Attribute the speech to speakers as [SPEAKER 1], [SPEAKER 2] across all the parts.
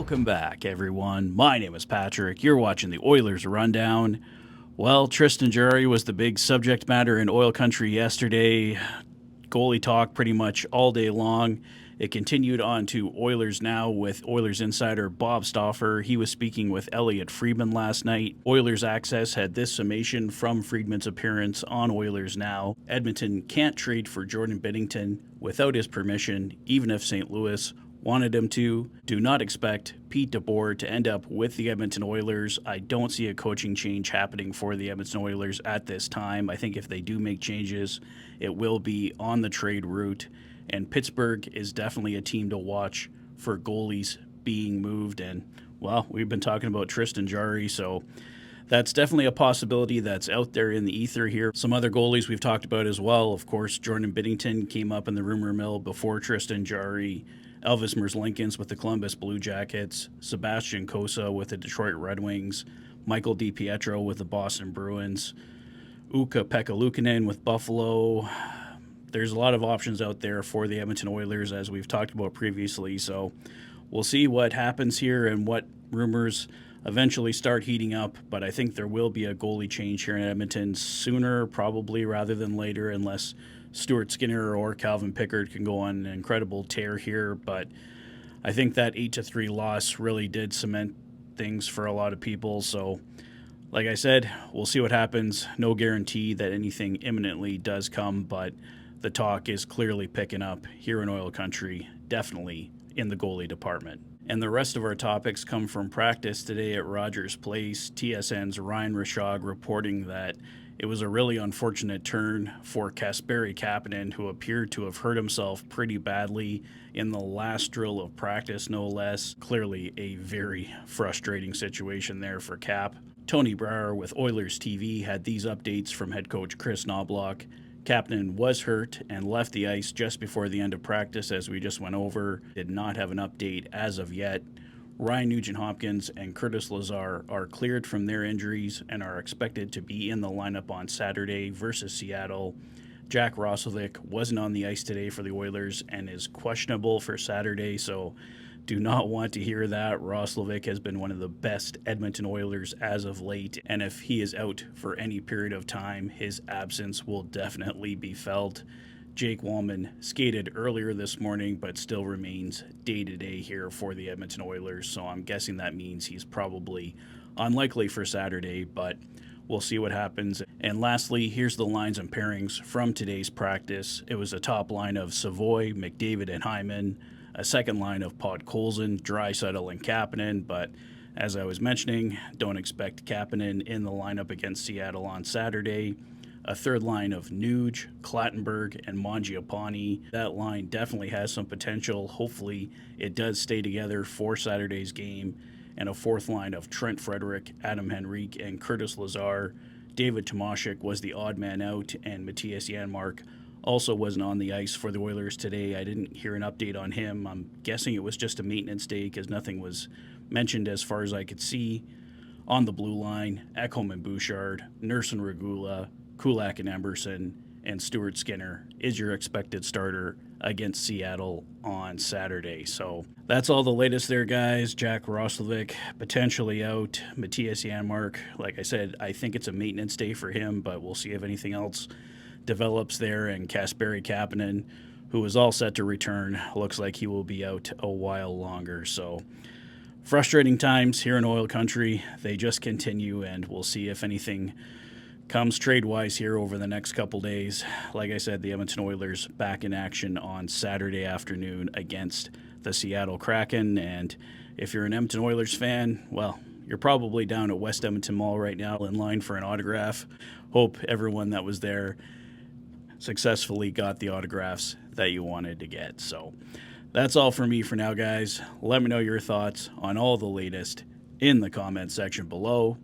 [SPEAKER 1] Welcome back, everyone. My name is Patrick. You're watching the Oilers Rundown. Well, Tristan Jarry was the big subject matter in Oil Country yesterday. Goalie talk pretty much all day long. It continued on to Oilers Now with Oilers insider Bob Stauffer. He was speaking with Elliot Friedman last night. Oilers Access had this summation from Friedman's appearance on Oilers Now. Edmonton can't trade for Jordan Binnington without his permission, even if St. Louis wanted him to. Do not expect Pete DeBoer to end up with the Edmonton Oilers. I don't see a coaching change happening for the Edmonton Oilers at this time. I think if they do make changes, it will be on the trade route. And Pittsburgh is definitely a team to watch for goalies being moved. And, well, we've been talking about Tristan Jarry, so that's definitely a possibility that's out there in the ether here. Some other goalies we've talked about as well. Of course, Jordan Binnington came up in the rumor mill before Tristan Jarry. Elvis Merzlikins with the Columbus Blue Jackets, Sebastian Cossa with the Detroit Red Wings, Michael DiPietro with the Boston Bruins, Ukko-Pekka Luukkonen with Buffalo. There's a lot of options out there for the Edmonton Oilers, as we've talked about previously, so we'll see what happens here and what rumors eventually start heating up, but I think there will be a goalie change here in Edmonton sooner, probably, rather than later, unless Stuart Skinner or Calvin Pickard can go on an incredible tear here. But I think that 8-3 loss really did cement things for a lot of people. So, like I said, we'll see what happens. No guarantee that anything imminently does come, but the talk is clearly picking up here in Oil Country, definitely in the goalie department. And the rest of our topics come from practice today at Rogers Place. TSN's Ryan Rishaug reporting that it was a really unfortunate turn for Kasperi Kapanen, who appeared to have hurt himself pretty badly in the last drill of practice, no less. Clearly a very frustrating situation there for Cap. Tony Brower with Oilers TV had these updates from head coach Chris Knobloch. Kapanen was hurt and left the ice just before the end of practice, as we just went over. Did not have an update as of yet. Ryan Nugent-Hopkins and Curtis Lazar are cleared from their injuries and are expected to be in the lineup on Saturday versus Seattle. Jack Roslovic wasn't on the ice today for the Oilers and is questionable for Saturday, so do not want to hear that. Roslovic has been one of the best Edmonton Oilers as of late, and if he is out for any period of time, his absence will definitely be felt. Jake Wallman skated earlier this morning, but still remains day-to-day here for the Edmonton Oilers, so I'm guessing that means he's probably unlikely for Saturday, but we'll see what happens. And lastly, here's the lines and pairings from today's practice. It was a top line of Savoy, McDavid, and Hyman, a second line of Podkolzin, Draisaitl, and Kapanen, but as I was mentioning, don't expect Kapanen in the lineup against Seattle on Saturday. A third line of Nuge, Clattenburg, and Mangiapane. That line definitely has some potential. Hopefully it does stay together for Saturday's game. And a fourth line of Trent Frederick, Adam Henrique, and Curtis Lazar. David Tomashik was the odd man out, and Matthias Janmark also wasn't on the ice for the Oilers today. I didn't hear an update on him. I'm guessing it was just a maintenance day because nothing was mentioned as far as I could see. On the blue line, Ekholm and Bouchard, Nurse and Regula, Kulak and Emberson, and Stuart Skinner is your expected starter against Seattle on Saturday. So that's all the latest there, guys. Jack Roslovic potentially out. Matthias Janmark, like I said, I think it's a maintenance day for him, but we'll see if anything else develops there. And Kasperi Kapanen, who is all set to return, looks like he will be out a while longer. So frustrating times here in Oil Country. They just continue, and we'll see if anything comes trade-wise here over the next couple days. Like I said, the Edmonton Oilers back in action on Saturday afternoon against the Seattle Kraken. And if you're an Edmonton Oilers fan, well, you're probably down at West Edmonton Mall right now in line for an autograph. Hope everyone that was there successfully got the autographs that you wanted to get. So that's all for me for now, guys. Let me know your thoughts on all the latest in the comments section below.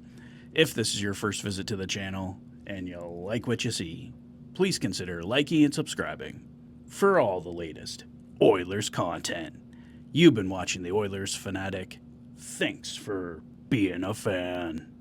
[SPEAKER 1] If this is your first visit to the channel and you like what you see, please consider liking and subscribing for all the latest Oilers content. You've been watching the Oilers Fanatic. Thanks for being a fan.